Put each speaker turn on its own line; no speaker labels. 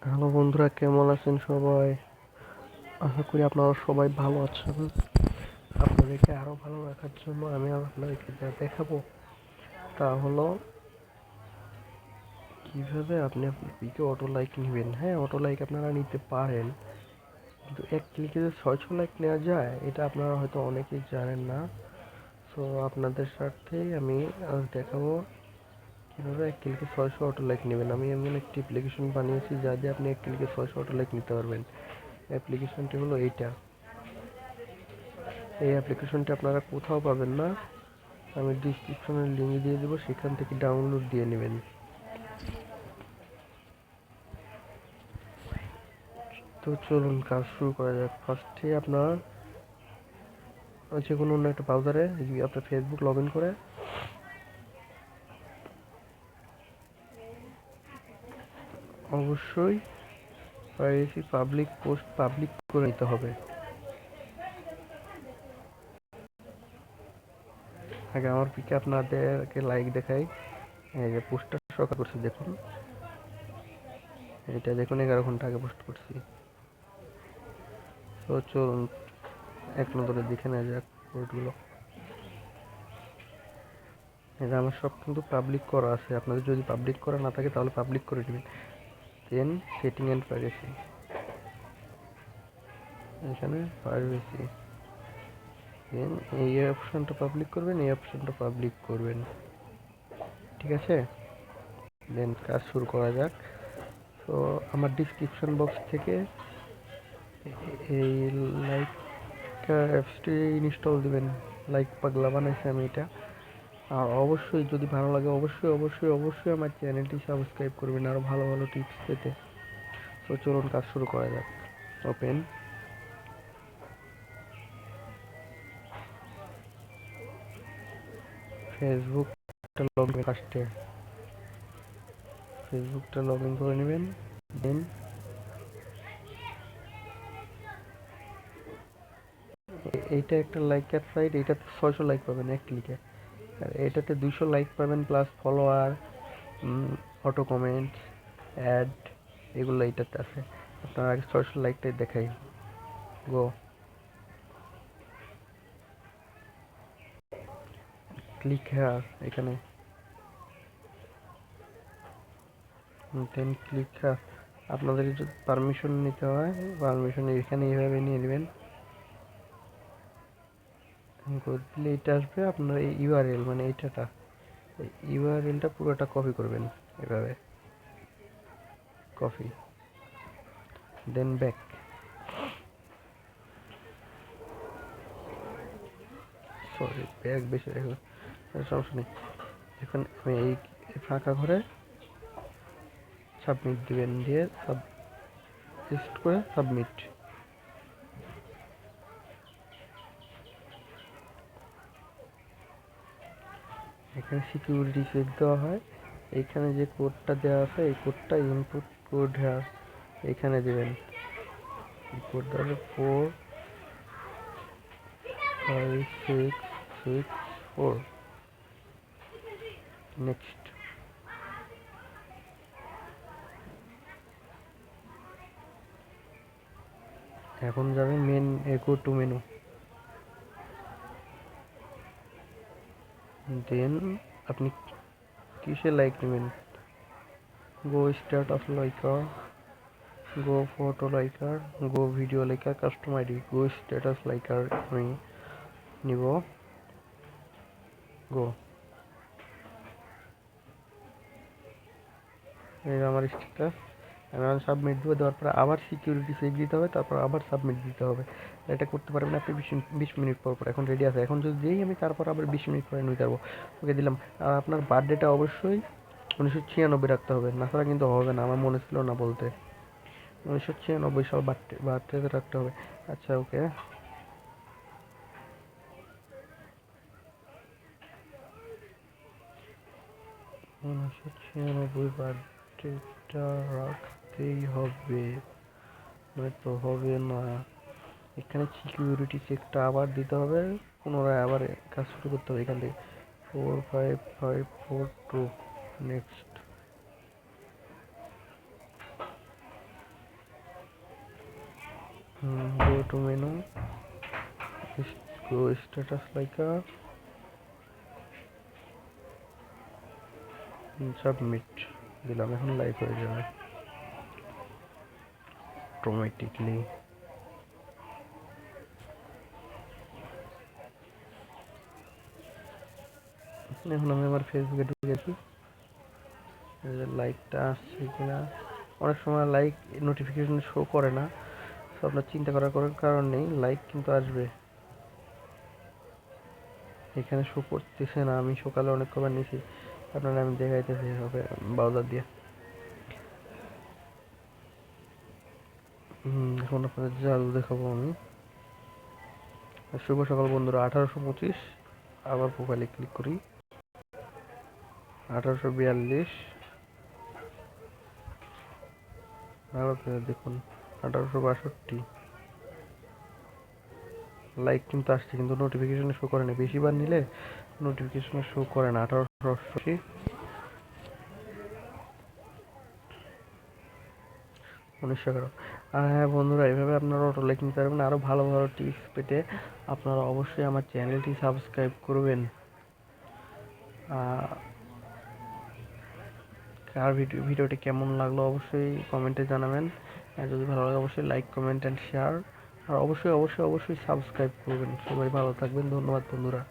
Hello বন্ধুরা, কেমন আছেন সবাই? আশা করি আপনারা সবাই ভালো আছেন। আপনাদেরকে আরো ভালো রাখার জন্য আমি আপনাদেরকে যা দেখাবো তা হলো কিভাবে আপনি আপনার পিকে অটো লাইক নেবেন। হ্যাঁ, অটো লাইক আপনারা নিতে পারেন, কিন্তু এক ক্লিকে যে 600 লাইক নেওয়া যায় এটা আপনারা হয়তো অনেকেই জানেন না। সো আপনাদের স্বার্থেই আমি আজ দেখাবো কিভাবে এক ক্লিকে 600 অটো লাইক নেবেন। আমি এমন একটি অ্যাপ্লিকেশন বানিয়েছি যা দিয়ে আপনি এক ক্লিকে 600 অটো লাইক নিতে পারবেন। অ্যাপ্লিকেশনটি হলো এইটা। এই অ্যাপ্লিকেশনটি আপনারা কোথাও পাবেন না, আমি ডিসক্রিপশনের লিঙ্ক দিয়ে দেবো, সেখান থেকে ডাউনলোড দিয়ে নেবেন। তো চলুন কাজ শুরু করা যাক। ফার্স্টে আপনার যে কোনো অন্য একটা ব্রাউজারে আপনার ফেসবুক লগ ইন করে অবশ্যই প্রাইভেসি পাবলিক পোস্ট পাবলিক করে নিতে হবে। আগে আমার পিকে আপনাদেরকে লাইক দেখাই। এই যে পোস্টটা সকাল করছি, দেখুন এটা দেখুন 11 ঘন্টা আগে পোস্ট করছি। তো চলুন এক নজরে দেখে নেওয়া যাক পোস্টগুলো। এটা আমার সব কিন্তু পাবলিক করা আছে, আপনাদের যদি পাবলিক করা না থাকে তাহলে পাবলিক করে নেবেন। দেন সেটিং অ্যান্ড প্রাইভেসি, এখানে প্রাইভেসি, দেন এই অপশনটা পাবলিক করবেন, এই অপশনটা পাবলিক করবেন, ঠিক আছে। দেন কাজ শুরু করা যাক। তো আমার ডিসক্রিপশন বক্স থেকে এই লাইক অ্যাপসটি ইনস্টল দিবেন। লাইক পাগলা বানাইছি আমি এটা। আর অবশ্যই যদি ভালো লাগে অবশ্যই অবশ্যই অবশ্যই আমার চ্যানেলটি সাবস্ক্রাইব করবেন আরও ভালো ভালো টিপস পেতে। তো চলুন কাজ শুরু করা যাক। ওপেন ফেসবুকটা লগ ইন, ফার্স্টে ফেসবুকটা লগ ইন করে নেবেন। দেন এইটা একটা লাইকের সাইট, এইটাতে 600 লাইক পাবেন এক ক্লিকে, আর এটাতে 200 লাইক পাবেন plus follower, auto comment, add, এগুলো এইটাতে আছে। আপনার আগে 600 লাইকটাই দেখাই। গো, ক্লিক হেয়ার, এখানে দেন ক্লিক হেয়ার। আপনাদের যদি পারমিশন নিতে হয় পারমিশন এখানে এইভাবে নিয়ে নেবেন। দিলে এটা আসবে আপনার এই ইউআরএল, মানে এইটাটা ইউআরএলটা পুরোটা কপি করবেন এভাবে, copy, then back. Sorry back বেশি সমস্যা নেই। এখন আমি এই ফাঁকা ঘরে সাবমিট দিবেন, দিয়ে পেস্ট করে সাবমিট। এখানে সিকিউরিটি চেক দেওয়া হয়। এইখানে যে কোডটা দেওয়া আছে এই কোডটা ইনপুট কোড হেয়ার এখানে দেবেন। কোড দেওয়া 45664, নেক্সট। এখন যাবেন মেন গো টু মেনু, দেন আপনি কিসে লাইক নেবেন, গো স্ট্যাটাস লাইকার, গো ফটো লাইকার, গো ভিডিও লাইকার, কাস্টম আইডি। গো স্ট্যাটাস লাইকার আমি নিব, গো। এই আমার স্ট্যাটাস, আমি সাবমিট দেবো। দেওয়ার পরে আবার সিকিউরিটি চেক দিতে হবে, তারপর আবার সাবমিট দিতে হবে। এটা করতে পারবেন আপনি 20 মিনিট পর পর। এখন রেডি আছে, এখন যদি যেই আমি তারপর আবার 20 মিনিট পরে নিতে পারবো। ওকে দিলাম। আর আপনার বার্থডেটা অবশ্যই 1996 রাখতে হবে, না ছাড়া কিন্তু হবে না, আমার মনে ছিল না বলতে। 1996 সাল বার্থডে রাখতে হবে। আচ্ছা ওকে, 1996 বার্থডেটা রাখতেই হবে, নয়তো হবে না। এখানে সিকিউরিটি চেকটা আবার দিতে হবে, পুনরায় আবার কাজ শুরু করতে হবে এখান থেকে। 45542, next. go to menu, go status like a submit দিলাম, এখন লাইভ হয়ে যাবে অটোমেটিকলি। এখন আমি আমার ফেসবুকে ঢুকেছি, লাইকটা আসছে কিনা। অনেক সময় লাইক নোটিফিকেশন শো করে না, তো আপনার চিন্তা করার কোনো কারণ নেই, লাইক কিন্তু আসবে। এখানে শো করতেছে না, আমি সকালে অনেক কবার নিয়েছি, আপনারা আমি দেখাইতেছি হবে ব্রাউজার দিয়ে। এখন আপনাদের জাদু দেখাবো আমি। শুভ সকাল বন্ধুরা, 1825 আবার প্রোফাইলে ক্লিক করি, 1842 আবার দেখুন 1862 লাইক কিন্তু আসছে, কিন্তু নোটিফিকেশনে শো করে না। বেশিবার নিলে নোটিফিকেশনে শো করে না। 1888 1911। আর হ্যাঁ বন্ধুরা, এভাবে আপনারা অটো লাইক নিতে পারবেন। আরও ভালো ভালো টিপস পেতে আপনারা অবশ্যই আমার চ্যানেলটি সাবস্ক্রাইব করবেন। আর ভিডিওটি কেমন লাগলো অবশ্যই কমেন্টে জানাবেন। আর যদি ভালো লাগে অবশ্যই লাইক, কমেন্ট অ্যান্ড শেয়ার। আর অবশ্যই অবশ্যই অবশ্যই সাবস্ক্রাইব করবেন। সবাই ভালো থাকবেন, ধন্যবাদ বন্ধুরা।